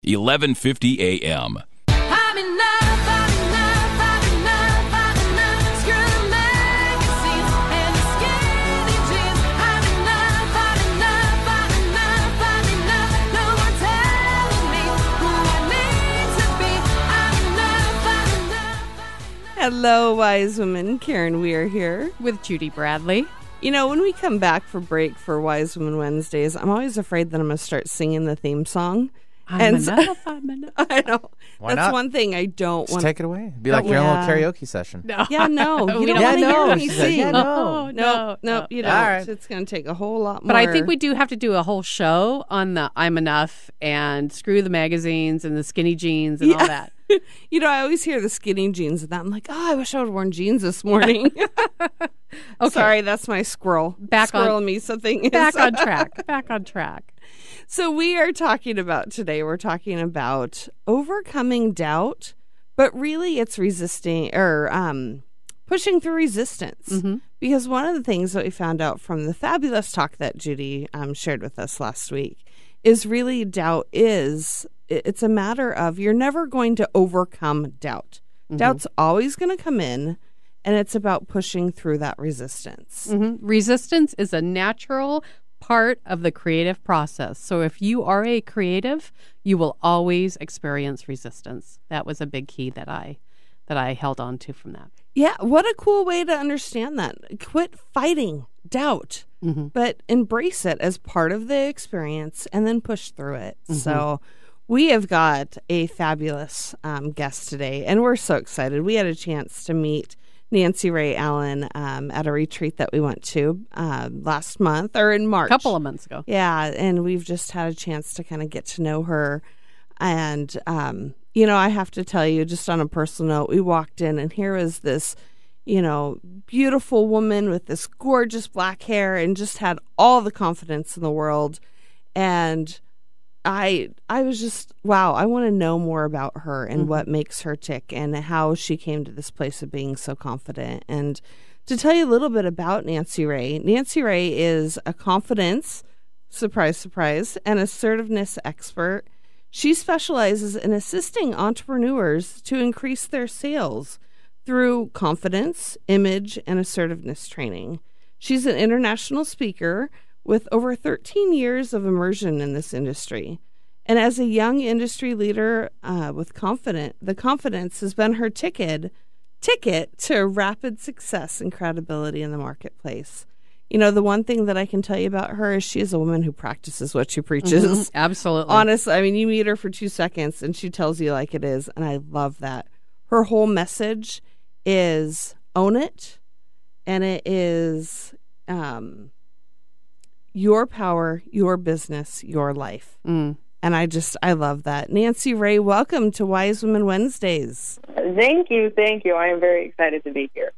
1150 a.m. I'm in love, I'm in love, I'm in love, I'm in love. Screw the magazines and the skinny jeans. I'm in love, I'm in love, I'm in love, I'm in love. No more telling me who I need to be. I'm in love, I'm in love. Hello, wise women. Carin, Weier here. With Judy Bradley. You know, when we come back for break for Wise Women Wednesdays, I'm always afraid that I'm going to start singing the theme song. I'm enough. I know. Why That's not? one thing I don't Just want. take it away. Be like your own little karaoke session. No. Yeah, no. You We don't don't- want to Yeah, hear no, me she said, sing. yeah, no. No, you don't. All right. It's going to take a whole lot more. But I think we do have to do a whole show on the I'm Enough and screw the magazines and the skinny jeans and all that. You know, I always hear the skinny jeans and that. I'm like, oh, I wish I would have worn jeans this morning. Okay. Sorry, that's my squirrel. Squirrel on- me something. Back on track. Back on track. So we're talking about overcoming doubt, but really it's resisting or pushing through resistance. Mm-hmm. Because one of the things that we found out from the fabulous talk that Judy shared with us last week is really doubt it's a matter of you're never going to overcome doubt. Mm-hmm. Doubt's always going to come in, and it's about pushing through that resistance. Mm-hmm. Resistance is a natural part of the creative process. So if you are a creative, you will always experience resistance. That was a big key that I held on to from that. Yeah, what a cool way to understand that. Quit fighting doubt, but embrace it as part of the experience and then push through it. So we have got a fabulous guest today, and we're so excited. We had a chance to meet Nancy Ray Allen at a retreat that we went to last month or in March. A couple of months ago. Yeah, and we've just had a chance to kind of get to know her. And, you know, I have to tell you, just on a personal note, we walked in and here was this, you know, beautiful woman with this gorgeous black hair and just had all the confidence in the world. And I was just, wow, I want to know more about her and what makes her tick and how she came to this place of being so confident. And to tell you a little bit about Nancy Ray is a confidence, surprise, surprise, and assertiveness expert. She specializes in assisting entrepreneurs to increase their sales through confidence, image, and assertiveness training. She's an international speaker with over 13 years of immersion in this industry. And as a young industry leader the confidence has been her ticket to rapid success and credibility in the marketplace. You know, the one thing that I can tell you about her is she is a woman who practices what she preaches. Absolutely. Honestly, I mean, you meet her for 2 seconds and she tells you like it is, and I love that. Her whole message is own it, and it is your power, your business, your life. And I love that. Nancy Ray, welcome to Wise Women Wednesdays. Thank you. I am very excited to be here.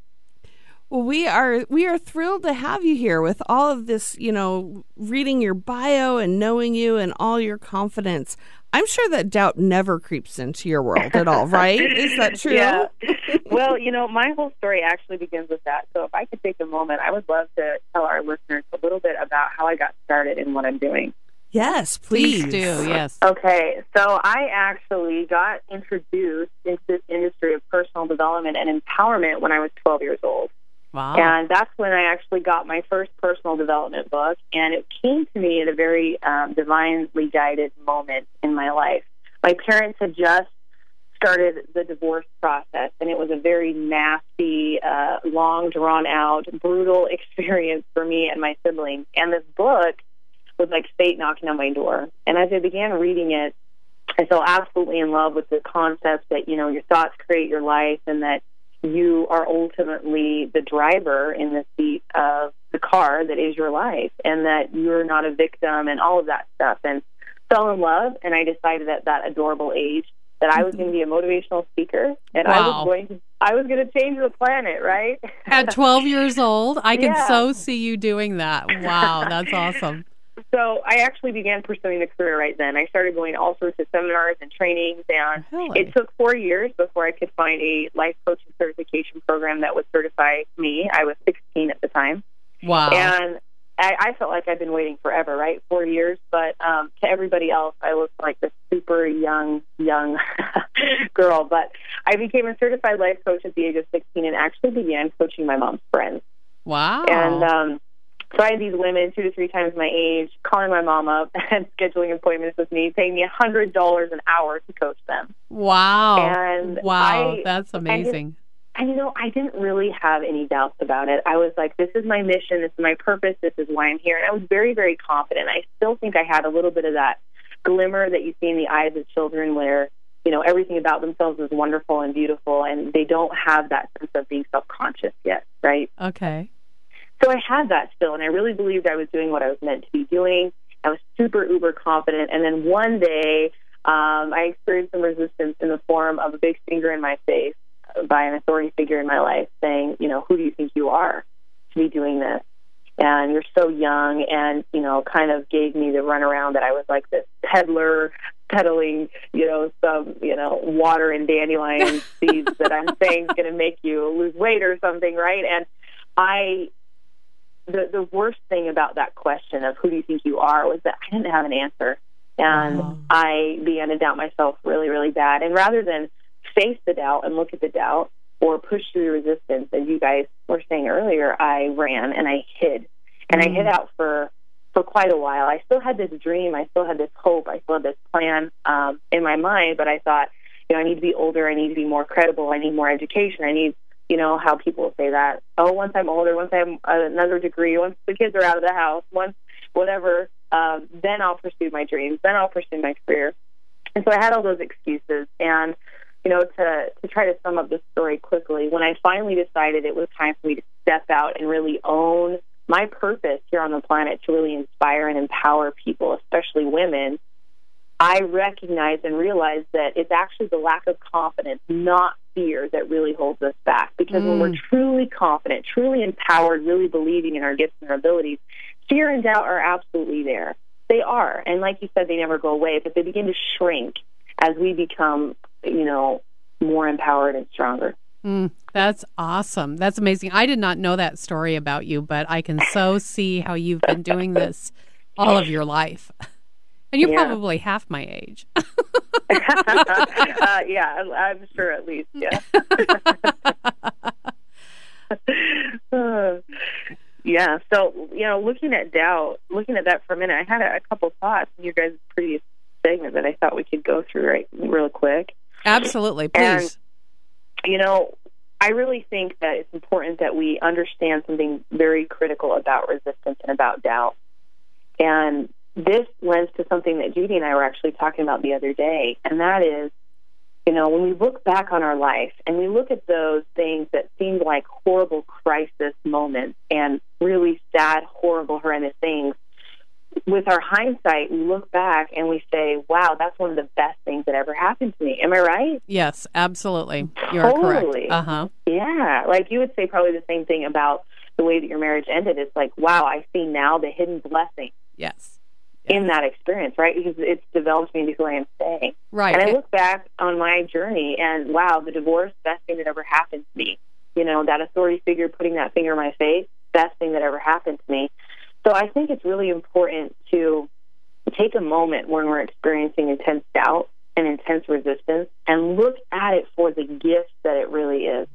Well, we are thrilled to have you here with all of this, you know, reading your bio and knowing you and all your confidence. I'm sure that doubt never creeps into your world at all, right? Is that true? Yeah. Well, you know, my whole story actually begins with that. So if I could take a moment, I would love to tell our listeners a little bit about how I got started in what I'm doing. Yes, please. Please do, yes. Okay, so I actually got introduced into this industry of personal development and empowerment when I was 12 years old. Wow. And that's when I actually got my first personal development book, and it came to me at a very divinely guided moment in my life. My parents had just started the divorce process, and it was a very nasty, long, drawn-out, brutal experience for me and my siblings. And this book was like fate knocking on my door. And as I began reading it, I fell absolutely in love with the concept that, you know, your thoughts create your life and that you are ultimately the driver in the seat of the car that is your life and that you're not a victim and all of that stuff. And fell in love, and I decided at that adorable age that I was going to be a motivational speaker and Wow. I was going to change the planet, right? At 12 years old, I can Yeah. so see you doing that. Wow, that's awesome. So I actually began pursuing the career right then. I started going to all sorts of seminars and trainings, and Really? it took 4 years before I could find a life coaching certification program that would certify me. I was 16 at the time. Wow. And I felt like I'd been waiting forever, right? 4 years. But to everybody else, I looked like this super young girl. But I became a certified life coach at the age of 16 and actually began coaching my mom's friends. Wow. And so I had these women 2 to 3 times my age calling my mom up and scheduling appointments with me, paying me $100 an hour to coach them. Wow. And That's amazing. And, I didn't really have any doubts about it. I was like, this is my mission, this is my purpose, this is why I'm here. And I was very, very confident. I still think I had a little bit of that glimmer that you see in the eyes of children where, everything about themselves is wonderful and beautiful, and they don't have that sense of being self-conscious yet, right? Okay. So I had that still, and I really believed I was doing what I was meant to be doing. I was super, uber confident. And then one day, I experienced some resistance in the form of a big finger in my face by an authority figure in my life saying, who do you think you are to be doing this? And you're so young, and, kind of gave me the runaround that I was like this peddler peddling, some, water and dandelion seeds that I'm saying is going to make you lose weight or something, right? And the worst thing about that question of who do you think you are was that I didn't have an answer. And I began to doubt myself really, really bad. And rather than face the doubt and look at the doubt or push through the resistance, as you guys were saying earlier, I ran and I hid. And I hid out for quite a while. I still had this dream. I still had this hope. I still had this plan in my mind. But I thought, I need to be older. I need to be more credible. I need more education. I need how people say that. Oh, once I'm older, once I have another degree, once the kids are out of the house, once whatever, then I'll pursue my dreams. Then I'll pursue my career. And so I had all those excuses. And, to try to sum up the story quickly, when I finally decided it was time for me to step out and really own my purpose here on the planet to really inspire and empower people, especially women, I recognized and realized that it's actually the lack of confidence, not fear, that really holds us back. Because when we're truly confident, truly empowered, really believing in our gifts and our abilities, fear and doubt are absolutely there. They are. And like you said, they never go away, but they begin to shrink as we become, more empowered and stronger. That's awesome. That's amazing. I did not know that story about you, but I can so see how you've been doing this all of your life. And you're probably half my age. Yeah, I'm sure at least, yeah. Yeah, so, looking at that for a minute, I had a couple thoughts in your guys' previous segment that I thought we could go through real quick. Absolutely, please. And, I really think that it's important that we understand something very critical about resistance and about doubt. And this lends to something that Judy and I were actually talking about the other day, and that is, when we look back on our life and we look at those things that seemed like horrible crisis moments and really sad, horrible, horrendous things, with our hindsight, we look back and we say, wow, that's one of the best things that ever happened to me. Am I right? Yes, absolutely. You're totally correct. Uh-huh. Yeah, like you would say probably the same thing about the way that your marriage ended. It's like, wow, I see now the hidden blessing. Yes. In that experience, right? Because it's developed me into who I am today. Right. And I look back on my journey and, wow, the divorce, best thing that ever happened to me. That authority figure putting that finger in my face, best thing that ever happened to me. So I think it's really important to take a moment when we're experiencing intense doubt and intense resistance and look at it for the gift that it really is.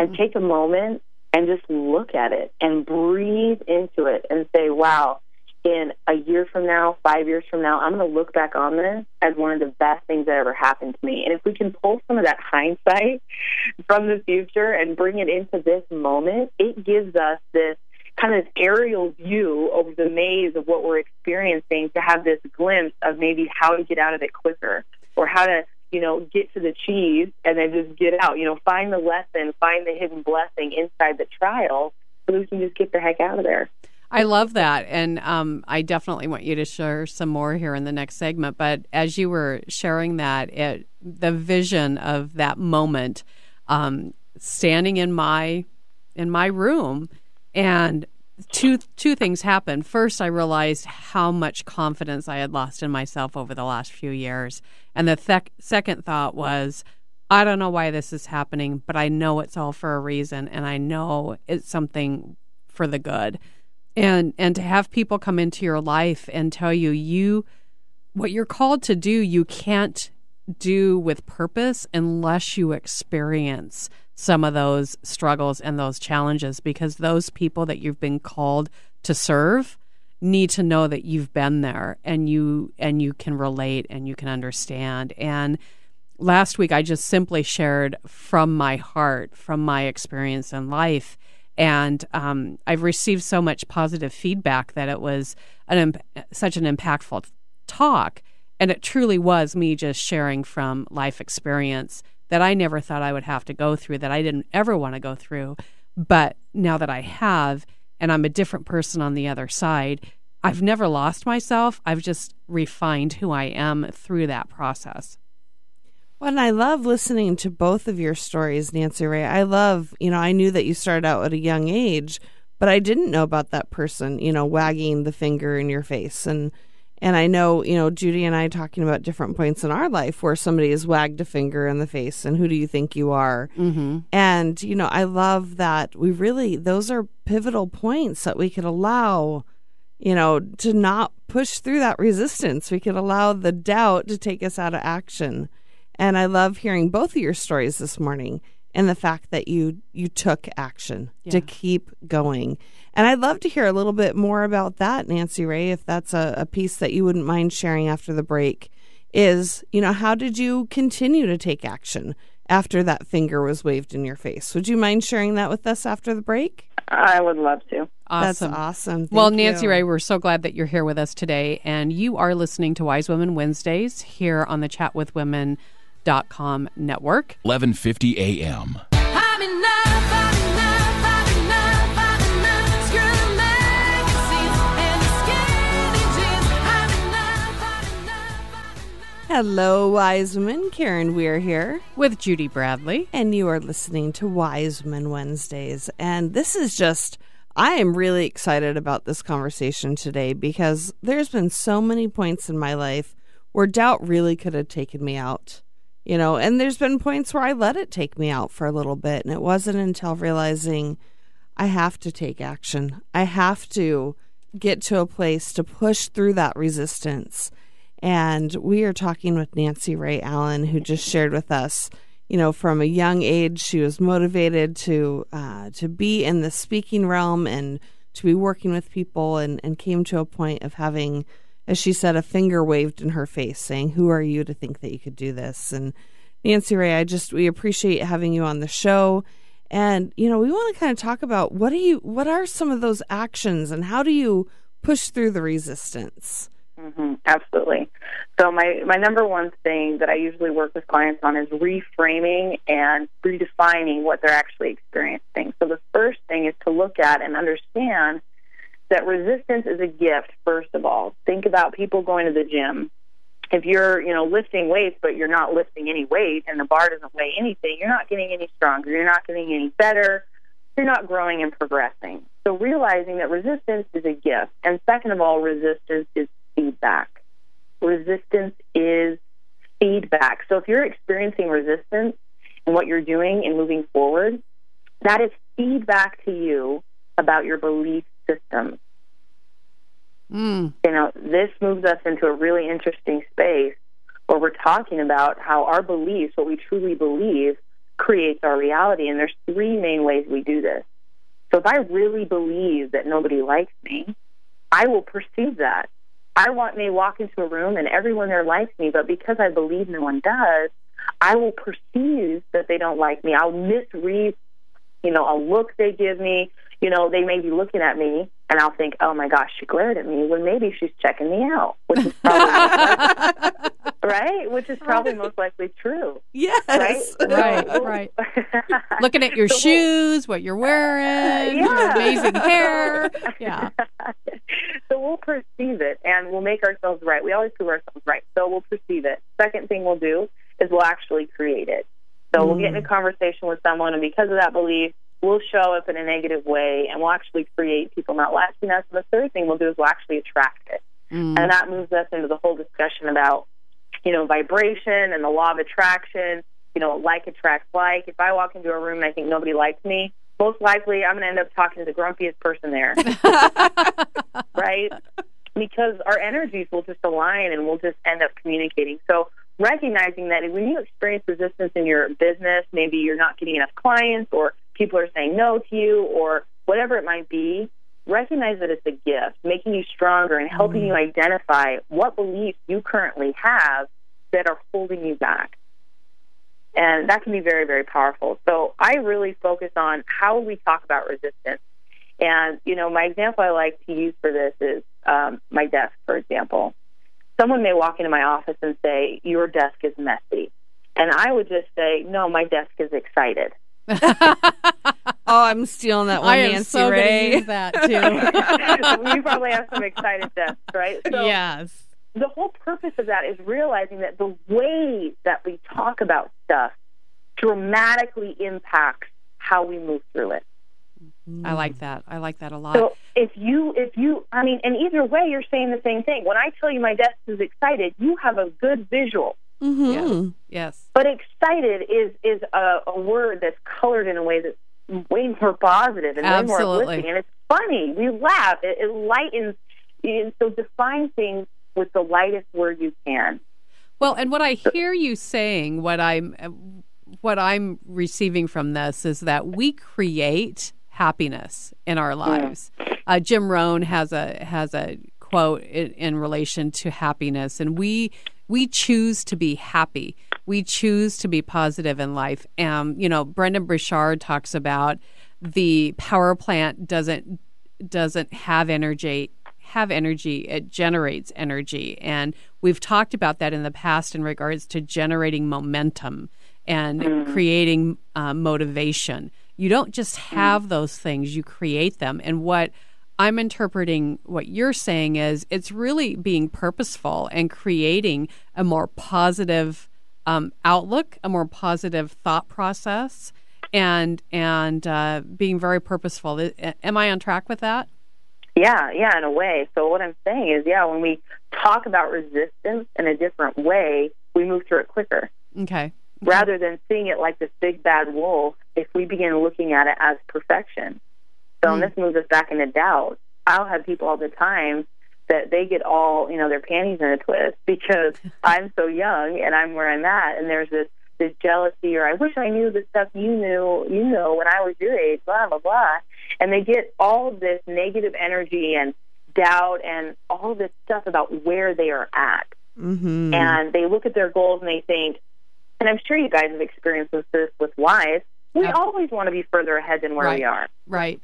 And take a moment and just look at it and breathe into it and say, wow, in a year from now, 5 years from now, I'm going to look back on this as one of the best things that ever happened to me. And if we can pull some of that hindsight from the future and bring it into this moment, it gives us this kind of aerial view over the maze of what we're experiencing to have this glimpse of maybe how to get out of it quicker or how to, get to the cheese and then just get out, find the lesson, find the hidden blessing inside the trial so we can just get the heck out of there. I love that, and I definitely want you to share some more here in the next segment. But as you were sharing that, the vision of that moment, standing in my room, and two things happened. First, I realized how much confidence I had lost in myself over the last few years, and the second thought was, I don't know why this is happening, but I know it's all for a reason, and I know it's something for the good. And to have people come into your life and tell you what you're called to do, you can't do with purpose unless you experience some of those struggles and those challenges, because those people that you've been called to serve need to know that you've been there and you can relate and you can understand. And last week I just simply shared from my heart, from my experience in life. And I've received so much positive feedback that it was such an impactful talk. And it truly was me just sharing from life experience that I never thought I would have to go through, that I didn't ever want to go through. But now that I have, and I'm a different person on the other side, I've never lost myself. I've just refined who I am through that process. Well, and I love listening to both of your stories, Nancy Ray. I love, I knew that you started out at a young age, but I didn't know about that person, wagging the finger in your face. And I know, Judy and I talking about different points in our life where somebody has wagged a finger in the face and who do you think you are? Mm-hmm. And, I love that those are pivotal points that we could allow, to not push through that resistance. We could allow the doubt to take us out of action. And I love hearing both of your stories this morning and the fact that you took action to keep going. And I'd love to hear a little bit more about that, Nancy Ray, if that's a piece that you wouldn't mind sharing after the break, is, how did you continue to take action after that finger was waved in your face? Would you mind sharing that with us after the break? I would love to. Awesome. That's awesome. Well, Thank Nancy you. Ray, we're so glad that you're here with us today. And you are listening to Wise Women Wednesdays here on the chatwithwomen.com network. 11:50 a.m. I'm in love, I'm in love, I'm in love, I'm in love. Screw the magazines and the skinny jeans. I'm in love, I'm in love, I'm in love. Hello, Wise Women. Carin Weier here. With Judy Bradley. And you are listening to Wise Women Wednesdays. And this is I am really excited about this conversation today because there's been so many points in my life where doubt really could have taken me out. And there's been points where I let it take me out for a little bit. And it wasn't until realizing I have to take action. I have to get to a place to push through that resistance. And we are talking with Nancy Ray Allen, who just shared with us, from a young age, she was motivated to be in the speaking realm and to be working with people and came to a point of having, as she said, a finger waved in her face saying, who are you to think that you could do this? And Nancy Ray, we appreciate having you on the show. And, we want to kind of talk about what are some of those actions and how do you push through the resistance? Mm-hmm, absolutely. So my number one thing that I usually work with clients on is reframing and redefining what they're actually experiencing. So the first thing is to look at and understand that resistance is a gift, first of all. Think about people going to the gym. If you're, lifting weights, but you're not lifting any weight and the bar doesn't weigh anything, you're not getting any stronger. You're not getting any better. You're not growing and progressing. So realizing that resistance is a gift. And second of all, resistance is feedback. Resistance is feedback. So if you're experiencing resistance in what you're doing and moving forward, that is feedback to you about your belief system. This moves us into a really interesting space where we're talking about how our beliefs, what we truly believe, creates our reality. And there's three main ways we do this. So if I really believe that nobody likes me, I will perceive that. I may walk into a room and everyone there likes me, but because I believe no one does, I will perceive that they don't like me. I'll misread, a look they give me. They may be looking at me, and I'll think, oh, my gosh, she glared at me, when maybe she's checking me out, which is probably right? Which is probably most likely true. Yes. Right. Looking at your shoes, what you're wearing, your amazing hair. Yeah. So we'll perceive it, and we'll make ourselves right. We always prove ourselves right, so we'll perceive it. Second thing we'll do is we'll actually create it. So we'll get in a conversation with someone, and because of that belief, we'll show up in a negative way, and we'll actually create people not liking us. And the third thing we'll do is we'll actually attract it. And that moves us into the whole discussion about, vibration and the law of attraction. Like attracts like. If I walk into a room and I think nobody likes me, most likely I'm going to end up talking to the grumpiest person there, right? Because our energies will just align and we'll just end up communicating. So recognizing that when you experience resistance in your business, maybe you're not getting enough clients or people are saying no to you or whatever it might be, recognize that it's a gift, making you stronger and helping you identify what beliefs you currently have that are holding you back. And that can be very, very powerful. So I really focus on how we talk about resistance. And, my example I like to use for this is my desk, for example. Someone may walk into my office and say, your desk is messy. And I would just say, no, my desk is excited. Oh, I'm stealing that one, I am Nancy so Ray. going to use that, too. You probably have some excited desks, right? So Yes. the whole purpose of that is realizing that the way that we talk about stuff dramatically impacts how we move through it. I like that. I like that a lot. So if you, and either way, you're saying the same thing. When I tell you my desk is excited, you have a good visual. Mm-hmm. Yes. But excited is a word that's colored in a way that's way more positive and way more uplifting. And it's funny. We laugh. It lightens. And so define things with the lightest word you can. Well, and what I hear you saying, what I'm receiving from this is that we create happiness in our lives. Jim Rohn has a quote in relation to happiness, and we choose to be happy. We choose to be positive in life. Brendan Burchard talks about the power plant doesn't have energy. It generates energy, and we've talked about that in the past in regards to generating momentum and creating motivation. You don't just have those things, you create them. And what I'm interpreting what you're saying is it's really being purposeful and creating a more positive outlook, a more positive thought process, and being very purposeful. Am I on track with that? Yeah, in a way. So what I'm saying is, when we talk about resistance in a different way, we move through it quicker. Okay. Rather than seeing it like this big bad wolf, if we begin looking at it as perfection. So and this moves us back into doubt. I'll have people all the time that they get all, their panties in a twist because I'm so young and I'm where I'm at, and there's this jealousy, or I wish I knew the stuff you know when I was your age, blah, blah, blah. And they get all of this negative energy and doubt and all of this stuff about where they are at. Mm-hmm. And they look at their goals and they think, and I'm sure you guys have experienced this with wives, we always want to be further ahead than where we are. Right.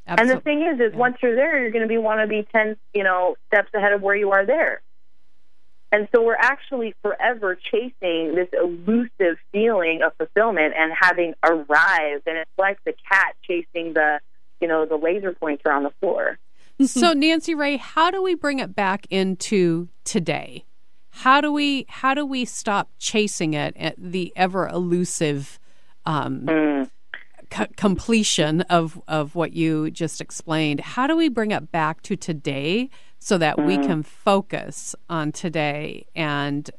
Absolutely. And the thing is once you're there, you're going to want to be 10, steps ahead of where you are there. And so we're actually forever chasing this elusive feeling of fulfillment and having arrived. And it's like the cat chasing the laser pointer on the floor. So Nancy Ray, how do we bring it back into today? How do we stop chasing it at the ever elusive completion of what you just explained? How do we bring it back to today so that we can focus on today and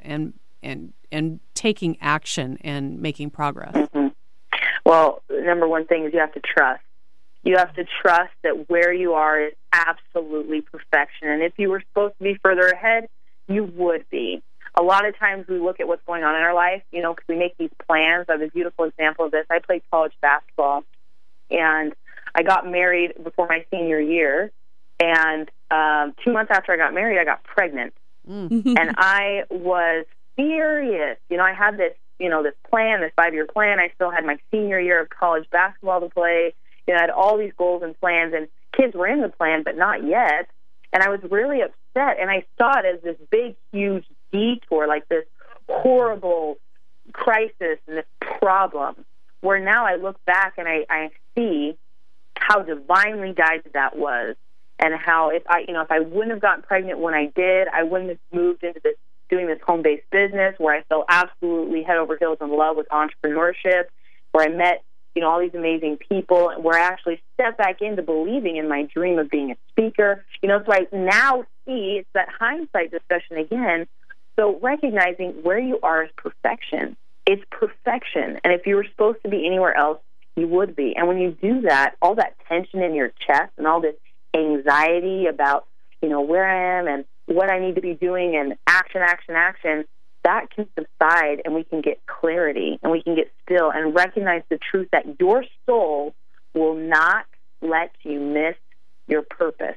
taking action and making progress? Mm-hmm. Well, the number one thing is you have to trust. You have to trust that where you are is absolutely perfection. And if you were supposed to be further ahead, you would be. A lot of times we look at what's going on in our life, because we make these plans. I have a beautiful example of this. I played college basketball, and I got married before my senior year. And 2 months after I got married, I got pregnant. And I was furious. I had this, this plan, this 5-year plan. I still had my senior year of college basketball to play. I had all these goals and plans, and kids were in the plan, but not yet. And I was really upset, and I saw it as this big, huge detour, like this horrible crisis and this problem, where now I look back and I see how divinely guided that was, and how if I wouldn't have gotten pregnant when I did, I wouldn't have moved into doing this home-based business where I fell absolutely head over heels in love with entrepreneurship, where I met all these amazing people, where I actually stepped back into believing in my dream of being a speaker. So I now see it's that hindsight discussion again. So recognizing where you are is perfection. It's perfection. And if you were supposed to be anywhere else, you would be. And when you do that, all that tension in your chest and all this anxiety about, where I am and what I need to be doing and action, that can subside, and we can get clarity, and we can get still and recognize the truth that your soul will not let you miss your purpose.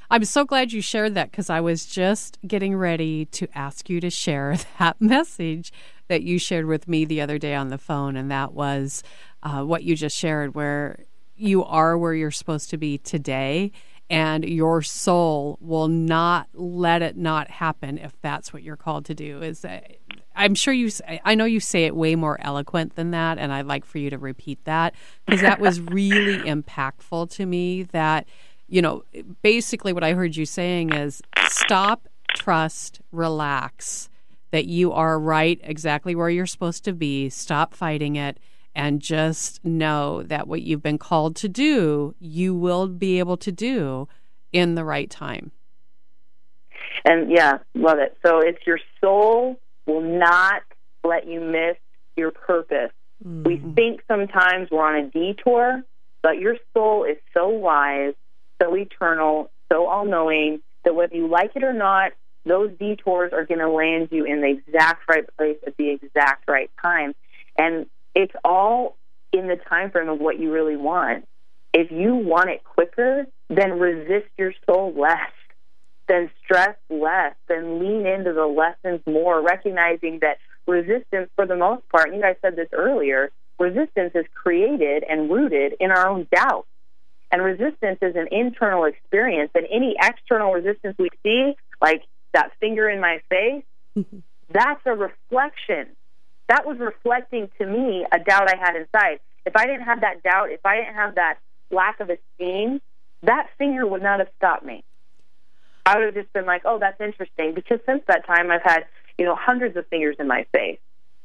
I'm so glad you shared that, because I was just getting ready to ask you to share that message that you shared with me the other day on the phone, and that was what you just shared, where you are where you're supposed to be today, and your soul will not let it not happen if that's what you're called to do. I'm sure I know you say it way more eloquent than that, and I'd like for you to repeat that, because that was really impactful to me. That, basically what I heard you saying is stop, trust, relax, that you are right exactly where you're supposed to be. Stop fighting it, and just know that what you've been called to do, you will be able to do in the right time. And yeah, love it. So it's your soul will not let you miss your purpose. Mm-hmm. We think sometimes we're on a detour, but your soul is so wise, so eternal, so all-knowing, that whether you like it or not, those detours are going to land you in the exact right place at the exact right time. And it's all in the time frame of what you really want. If you want it quicker, then resist your soul less, then stress less, then lean into the lessons more, recognizing that resistance, for the most part, and you guys said this earlier, resistance is created and rooted in our own doubt. And resistance is an internal experience, and any external resistance we see, like that finger in my face, that's a reflection. That was reflecting to me a doubt I had inside. If I didn't have that doubt, if I didn't have that lack of esteem, that finger would not have stopped me. I would have just been like, oh, that's interesting, because since that time I've had, hundreds of fingers in my face,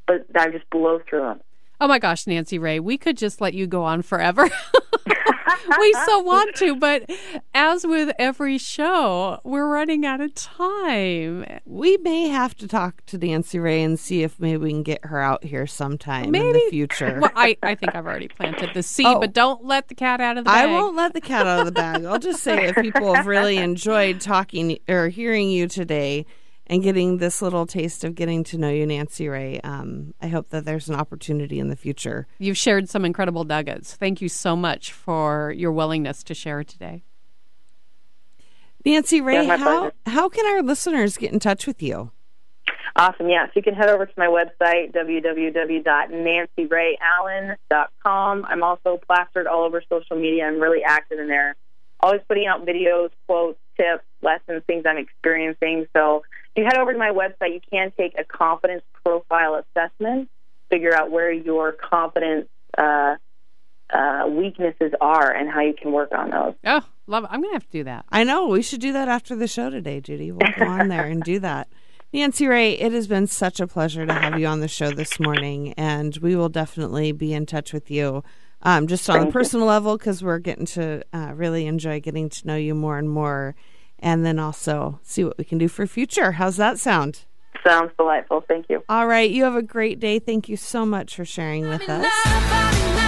but I just blow through them. Oh my gosh, Nancy Ray, we could just let you go on forever. We so want to, but as with every show, we're running out of time. We may have to talk to Nancy Ray and see if maybe we can get her out here sometime in the future. Well, I think I've already planted the seed, but don't let the cat out of the bag. I won't let the cat out of the bag. I'll just say, if people have really enjoyed talking or hearing you today and getting this little taste of getting to know you, Nancy Ray, I hope that there's an opportunity in the future. You've shared some incredible nuggets. Thank you so much for your willingness to share today. Nancy Ray, how can our listeners get in touch with you? Awesome, yeah. So you can head over to my website, www.nancyrayallen.com. I'm also plastered all over social media. I'm really active in there. Always putting out videos, quotes, tips, lessons, things I'm experiencing. So if you head over to my website, you can take a confidence profile assessment, figure out where your confidence weaknesses are and how you can work on those. Oh, love it. I'm going to have to do that. I know. We should do that after the show today, Judy. We'll go on there and do that. Nancy Ray, it has been such a pleasure to have you on the show this morning, and we will definitely be in touch with you just on a personal level, because we're getting to really enjoy getting to know you more and more, and then also see what we can do for future. How's that sound? Sounds delightful. Thank you. All right. You have a great day. Thank you so much for sharing with us.